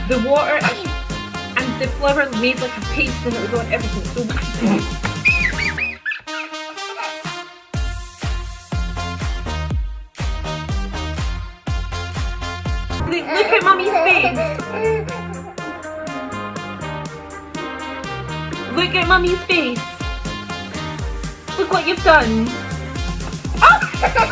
the water and the flour made like a paste and it was on everything. So look at Mummy's face. Look at Mummy's face. Look what you've done. Oh!